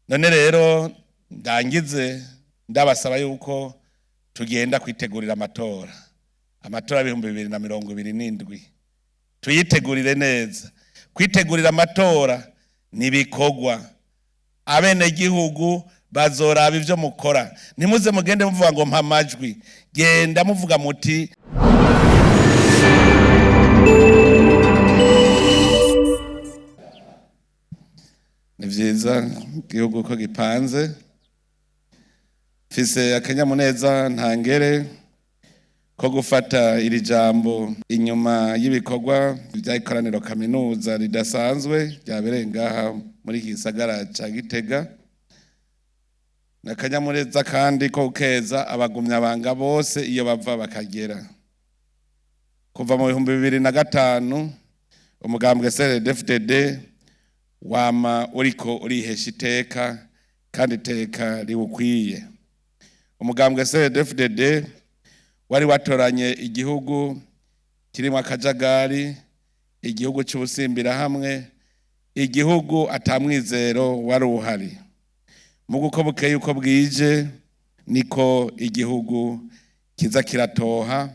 none rero ndangize ndabasaba yuko tugenda kwitegurira amatora 2027 tuyitegurire neza. Kwitegurira amatora nibikorwa, abene gihugu bazoraba ivyo mukora, ntimuze mugende muvuga ngo mpa amajwi, genda muvuga muti ni vyiza igihugu ko gipanze. Mfise akanyamuneza ntangere ko gufata iri jambo inyuma y'ibikorwa by'ikoraniro kaminuza ridasanzwe ryabereye ngaha muri gisagara ca Gitega. Nakanyamuneza kandi ko ukeza abagumyabanga bose iyo bava bakagera. Kuva mu 2005 umugambwe CNDD-FDD wama uriko urihesha iteka kandi iteka riwukwiye. Umugambwe CNDD-FDD wari watoranye igihugu kirimo akajagari, igihugu cy'ubusimbira hamwe, igihugu atamwizero wari uhari. Muguko bukeye uko bwije niko igihugu kiza kiratoha,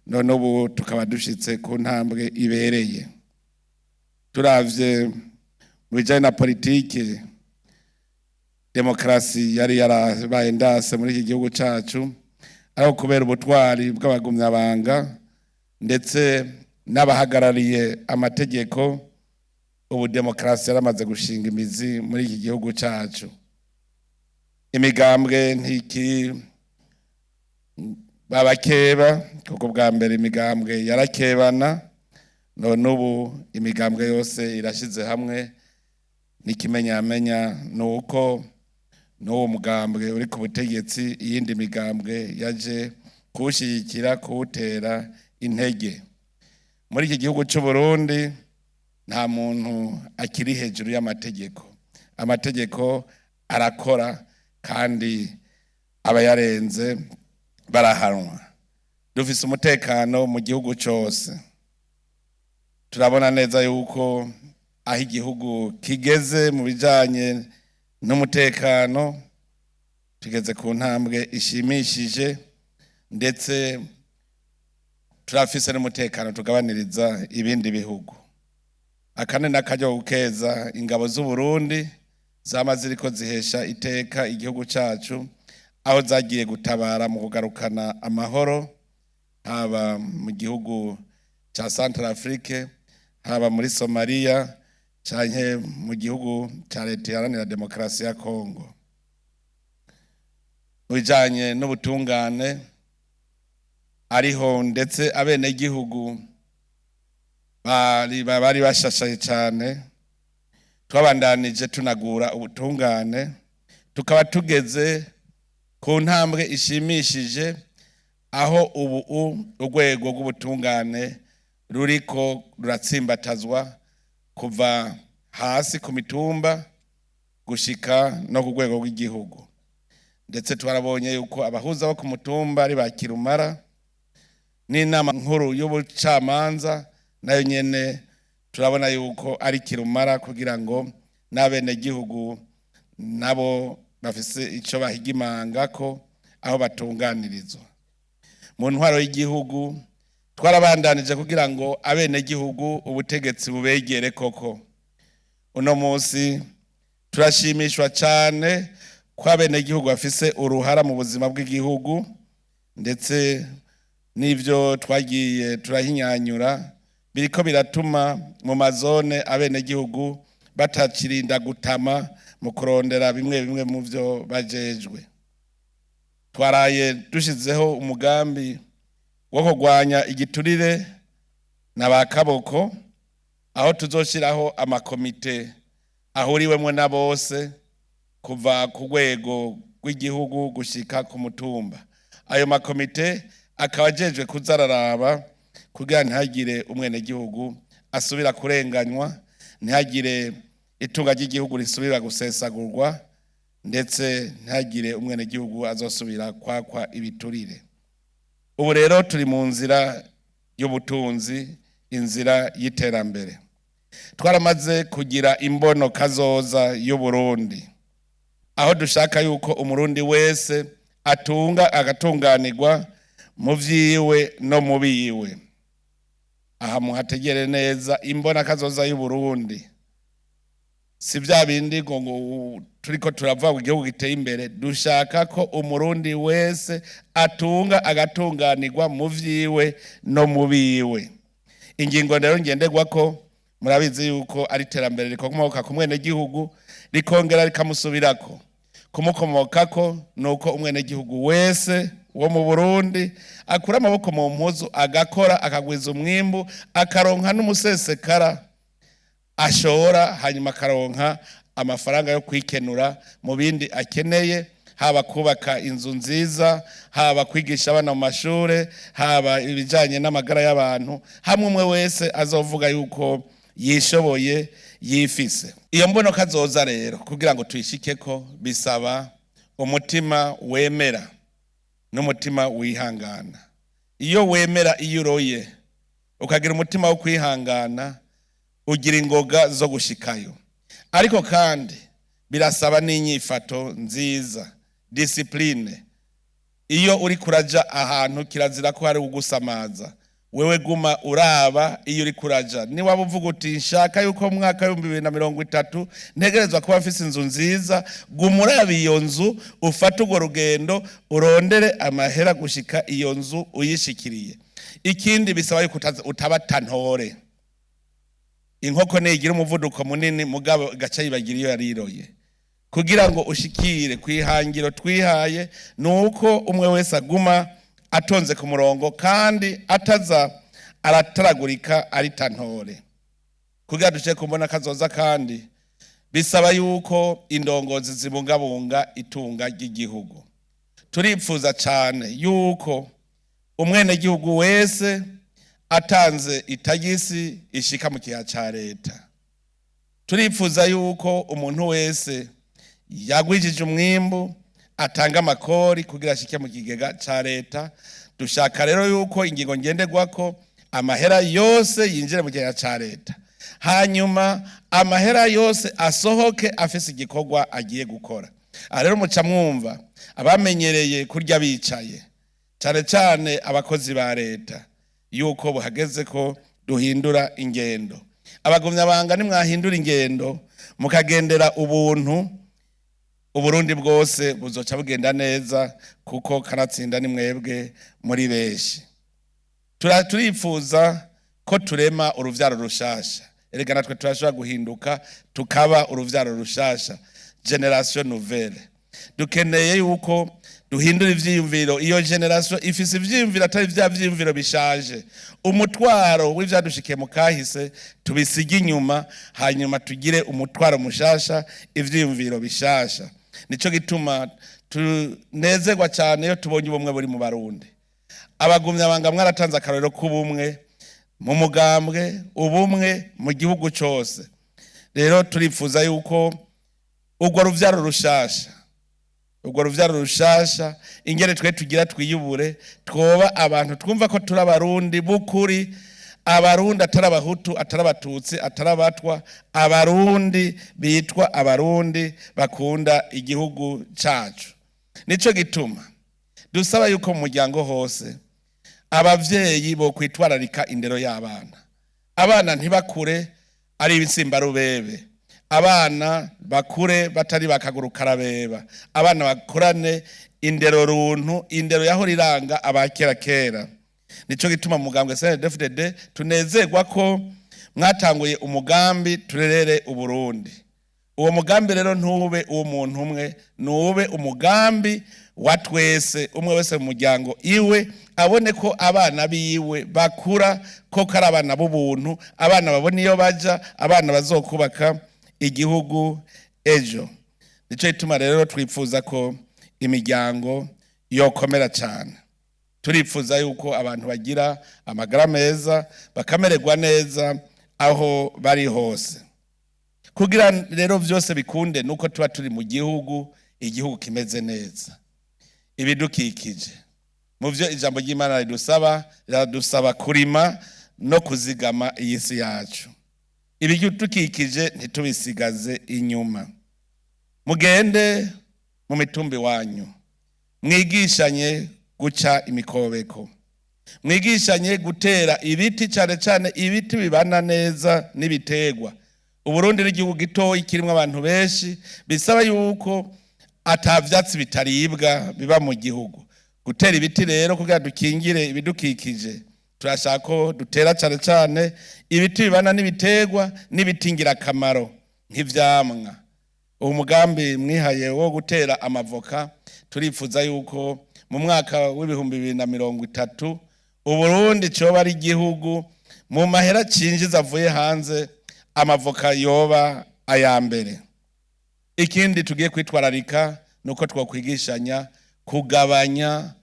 none ubu tukaba dushitse ku ntambwe ibereye. Turavye mu bijanye na politike, demokrasi yari yarabaye ndase muri iki gihugu cacu, aho kubera ubutwari bw'abagumyabanga ndetse n'abahagarariye amategeko, ubu demokrasi yaramaze gushinga imizi muri iki gihugu cacu. Imigambwe ntiki babakeba, kuko bwa mbere imigambwe yarakebana, none ubu imigambwe yose irashize hamwe. N'ikimenyamenya nuko n'uwo mugambwe uri ku butegetsi iyindi migambwe yaje kuwushyigikira, kuwutera intege. Muri iki gihugu cy'u Burundi nta muntu akiri hejuru y'amategeko. Amategeko arakora kandi abayarenze barahanwa. Dufise umutekano mu gihugu cyose. Turabona neza yuko aho igihugu kigeze mu bijanye n'umutekano tugeze ku ntambwe ishimishije, ndetse turafise n'umutekano tugabaniriza ibindi bihugu. Akane n'akaryo gukeza ingabo z'u Burundi zama ziriko zihesha iteka igihugu cacu, aho zagiye gutabara mu kugarukana amahoro, haba mu gihugu ca Centrafrique, haba muri Somalia, canke mu gihugu ca Leta Iharanira Demokarasi ya Kongo. Bijanye n'ubutungane ariho ndetse abene gihugu bari bashashaye cyane. Twabandanije tunagura ubutungane, tukaba tugeze ku ntambwe ishimishije, aho ubu urwego rw'ubutungane ruriko ruratsimbatazwa kuva hasi ku mitumba gushika no ku rwego rw'igihugu. Ndetse twarabonye yuko abahuza bo ku mutumba ari bakirumara, n'inama nkuru y'ubucamanza nayo nyene turabona yuko ari kirumara, kugira ngo n'abene gihugu nabo bafise ico bahigimangako aho batunganirizwa. Mu ntwaro y'igihugu twarabandanije kugira ngo abene gihugu ubutegetsi bubegere koko. Uno munsi turashimishwa cyane ko abene gihugu bafise uruhara mu buzima bw'igihugu, ndetse n'ivyo twagiye turahinyanyura biriko biratuma mu mazone abene gihugu batakirinda gutama mu kurondera bimwe bimwe mu vyo bajejwe. Twaraye dushizeho umugambi wo kurwanya igiturire n'abakaboko, aho tuzoshiraho amakomite ahuriwemwe na bose kuva ku rwego rw'igihugu gushika ku mutumba. Ayo makomite akaba ajejwe kuzararaba kugira ntihagire umwene gihugu asubira kurenganywa, ntihagire itunga ry'igihugu risubira gusesagurwa, ndetse ntihagire umwene gihugu azosubira kwakwa ibiturire. Ubu rero turi mu nzira y'ubutunzi, inzira y'iterambere. Twaramaze kugira imbono kazoza y'u Burundi. aho dushaka yuko umurundi wese atunga agatunganirwa mu vyiwe no mu biwe. Aha muhategere neza imbona kazoza y'u Burundi si vya bindi ngo turiko turavuga igihugu giteye imbere. Dushaka ko umurundi wese atunga agatunganirwa mu vyiwe no mu biwe. Ingingo rero ngenderwa ko murabizi yuko ari terambere rikomoka ku mwene gihugu rikongera rikamusubirako. Kumukomokako nuko umwene gihugu wese wo mu Burundi akura amaboko mu mpuzu agakora akagwiza umwimbu akaronka n'umusesekara ashora, hanyuma akaronka amafaranga yo kwikenura mu bindi akeneye, haba kubaka inzu nziza, haba kwigisha abana mu mashure, haba ibijanye n'amagara y'abantu, hamwe umwe wese azovuga yuko yishoboye yifise. Iyo mbono kazoza rero kugira ngo tuyishikeko bisaba umutima wemera n'umutima wihangana. Iyo wemera, iyo uroye ukagira umutima wo kwihangana, ugira ingoga zo gushikayo. Ariko kandi birasaba n'inyifato nziza, discipline. Iyo uri kuraja ahantu kirazira ko hari ugusamaza, wewe guma uraba iyo uri kuraja. Ni waba uvuga uti nshaka yuko mu mwaka wa 2030 ntegerezwa kuba mfise inzu nziza, guma uraba iyo nzu, ufata urwo rugendo, urondere amahera gushika iyo nzu uyishikiriye. Ikindi bisaba yuko utabata ntore. Inkoko nigira umuvuduko munini mugabo gaca yibagira iyo yariroye. Kugira ngo ushikire kwihangiro twihaye nuko umwe wese aguma atonze ku murongo kandi ataza arataragurika ari tantore. Kugira duce kumbona kazoza kandi bisaba yuko indongozi zibungabunga itunga ry'igihugu. Turipfuza cyane yuko umwene gihugu wese atanze itagisi ishika mu kiha ca leta. Turipfuza yuko umuntu wese yagwijije umwimbu atanga amakori kugira ashike mu kigega ca leta. Dushaka rero yuko ingingo ngenderwako amahera yose yinjire mu kigega ca leta, hanyuma amahera yose asohoke afise igikorwa agiye gukora. Rero muca mwumva abamenyereye kurya bicaye, cyane cyane abakozi ba leta, yuko buhageze ko duhindura ingendo. Abagumyabanga nimwahindura ingendo mukagendera ubuntu, Uburundi bwose buzoca bugenda neza, kuko kanatsinda ni mwebwe muri beshi. Turifuza ko turema uruvyaro rushasha. Erega natwe turashobora guhinduka tukaba uruvyaro rushasha, generation nouvelle. Dukeneye yuko duhindura ivyiyumviro. Iyo generation ifise ivyiyumviro atari vya vyiyumviro bishaje. Umutwaro w'ivyadushikiye mu kahise tubisiga inyuma, hanyuma tugire umutwaro mushasha, ivyiyumviro bishasha. Nico gituma tunezerwa cyane iyo tubonye ubumwe buri mu Barundi. Abagumyabanga mwaratanze akarorero k'ubumwe mu mugambwe, ubumwe mu gihugu cyose. Rero turifuza yuko urwo ruvyaro rushasha ingere twe tugira twiyubure, twoba abantu twumva ko turi Abarundi bukuri, Abarundi atari Abahutu, atari Abatutsi, atari Abatwa, Abarundi bitwa Abarundi bakunda igihugu cacu. Nico gituma dusaba yuko mu muryango hose abavyeyi bo kwitwararika indero y'abana. Abana ntibakure ari ibisimba rubebe, abana bakure batari bakaguru karabeba, abana bakurane indero runtu, indero yaho riranga abakera kera. Nico gituma mugambwe CNDD-FDD tunezerwa ko mwatanguye umugambi turerere Uburundi. Uwo mugambi rero ntube uwo muntu umwe, nube umugambi wa twese, umwe wese mu muryango iwe abone ko abana biwe bakura ko kari abana b'ubuntu, abana babona iyo baja, abana bazokubaka igihugu ejo. Nico gituma rero twipfuza ko imiryango yokomera cyane. Turifuza yuko abantu bagira amagara meza, bakamererwa neza aho bari hose. Kugira rero vyose bikunde nuko tuba turi mu gihugu, igihugu kimeze neza. Ibidukikije mu vyo ijambo ry'Imana ridusaba kurima no kuzigama iyi si yacu. Ibidukikije ntitubisigaze inyuma. Mugende mu mitumbi wanyu, mwigishanye guca imikobeko, mwigishanye gutera ibiti, cyane cyane ibiti bibana neza n'ibiterwa. Uburundi n'igihugu gitoyi kirimo abantu benshi, bisaba yuko atavyatsi bitaribwa biba mu gihugu. Gutera ibiti rero kugira dukingire ibidukikije, turashaka ko dutera cyane cyane ibiti bibana n'ibiterwa n'ibiti ngirakamaro nk'ivyamwa. Uwo mugambi mwihaye wo gutera amavoka, turifuza yuko mu mwaka w'ibihumbi 2030 Uburundi coba ari igihugu mu mahera cinjiza avuye hanze amavoka yoba aya mbere. Ikindi tugiye kwitwararika nuko twokwigishanya kugabanya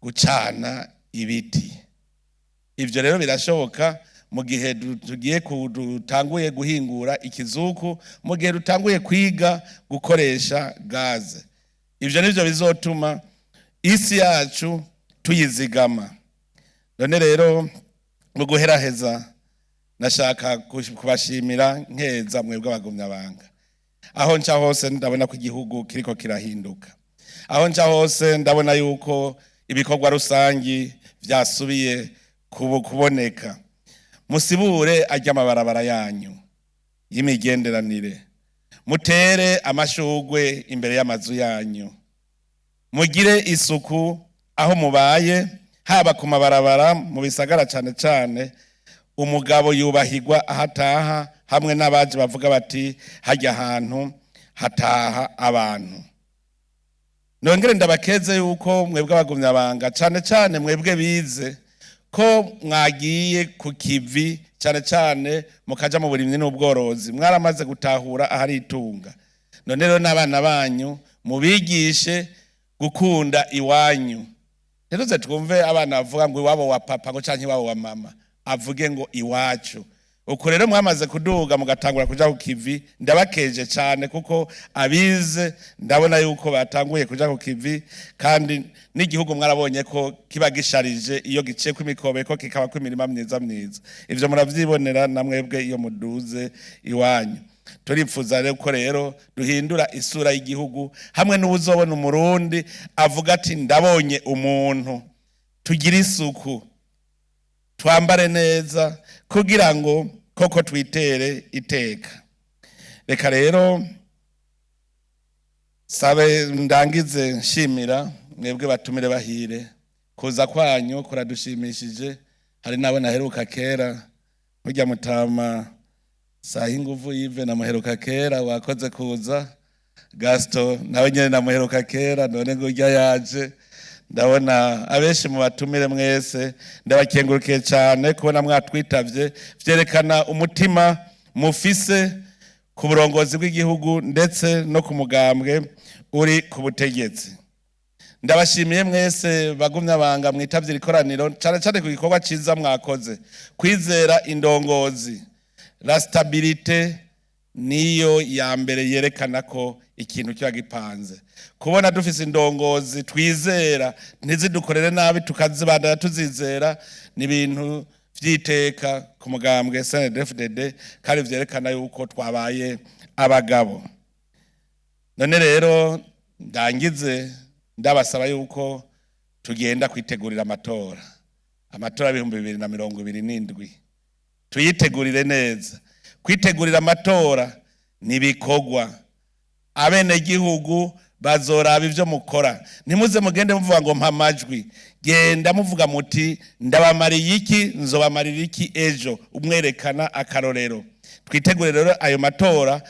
gucana ibiti. Ivyo rero birashoboka mu gihe dutanguye guhingura ikizuku, mu gihe dutanguye kwiga gukoresha gaze. Ivyo nivyo bizotuma isi yacu tuyizigama. None rero mu guheraheza nashaka kubashimira nkeza mwebwe abagumyabanga. Aho nca hose ndabona ko igihugu kiriko kirahinduka. Aho nca hose ndabona yuko ibikorwa rusangi vyasubiye kuboneka. Musibure ajya amabarabara yanyu y'imigenderanire, mutere amashugwe imbere y'amazu yanyu, mugire isuku aho mubaye, haba ku mabarabara mu bisagara cyane cyane. Umugabo yubahirwa ahataha, hamwe n'abaje bavuga bati hajya ahantu hataha abantu. Nongere ndabakeze yuko mwebwe abagumyabanga, cyane cyane mwebwe bize, ko mwagiye ku kivi cyane cyane mukaja mu burimyi n'ubworozi, mwaramaze gutahura ahari itunga. None rero n'abana banyu mubigishe gukunda iwanyu. Rero twumve abana bavuga ngo iwabo wa papa ngo canke iwabo wa mama, avuge ngo iwacu. Uko rero mwamaze kuduga mugatangura kuja ku kivi, ndabakeje cyane kuko abize ndabona yuko batanguye kuja ku kivi, kandi n'igihugu mwarabonye ko kiba gisharije iyo gice kw'imikobeko kikaba kw'imirima myiza myiza. Ivyo muravyibonera na mwebwe iyo muduze iwanyu. Turifuza rero ko rero duhindura isura y'igihugu, hamwe n'ubuzobona umurundi avuga ati ndabonye umuntu. Tugira isuku, twambare neza kugira ngo koko twitere iteka. Reka rero sabe ndangize nshimira mwebwe batumire bahire, kuza kwanyu kuradushimishije. Hari nawe naheruka kera, burya Mutama Sahinguvu Yves namuheruka kera, wakoze kuza. Gaston nawe nyene namuheruka kera, none ngo urya yaje. Ndabona abenshi mu batumire mwese, ndabakengurukiye cyane kubona mwatwitavye. Vyerekana umutima mufise ku burongozi bw'igihugu ndetse no ku mugambwe uri ku butegetsi. Ndabashimiye mwese bagumyabanga mwitavye ikoraniro, cyane cyane ku gikorwa ciza mwakoze. Kwizera indongozi, la stabilité niyo ya mbere yerekana ko ikintu kiba gipanze. Kubona dufise indongozi twizera, ntizidukorere nabi tukazibandanya tuzizera, ni ibintu vyiteka ku mugambwe CNDD-FDD, kandi vyerekana yuko twabaye abagabo. None rero ndangize ndabasaba yuko tugenda kwitegurira amatora. Amatora y'ibihumbi 2027 tuyitegurire neza. Kwitegurira amatora nibikogwa, abene gihugu bazoraba ivyo mukora. Ntimuze mugende muvuga ngo mpa amajwi, genda muvuga muti ndabamariye iki, nzobamarira iki ejo, umwerekana akarorero. Twitegure rero ayo matora,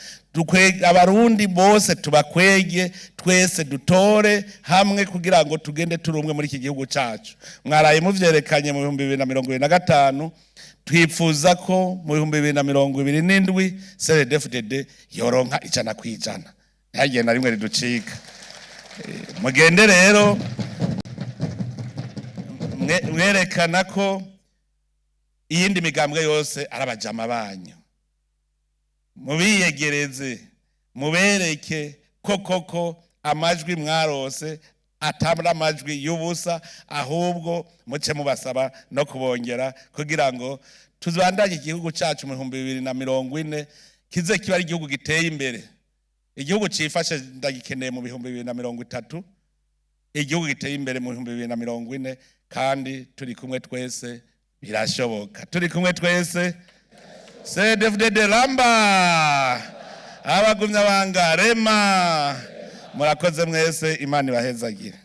abarundi bose tubakwege, twese dutore hamwe kugira ngo tugende turumwe muri iki gihugu cacu. Mwaraye muvyerekanye mu 2025, twifuza ko mu 2027 CNDD-FDD yoronka 100%. Ntagenda rimwe riducika. Mugende rero mwerekana ko iyindi migambwe yose arabajama banyu. Mubiyegereze, mubereke koko amajwi mwarose atabura amajwi y'ubusa, ahubwo muce mubasaba no kubongera kugira ngo tuzandanye igihugu cacu mu 2040 kize kiba ari igihugu giteye imbere. igihugu cifashe ndagikeneye mu 2030, igihugu giteye imbere mu 2040, kandi turi kumwe twese birashoboka. Turi kumwe twese CNDD-FDD Ramba, abagumyabanga Rema, murakoze mwese, Imana ibahezagire.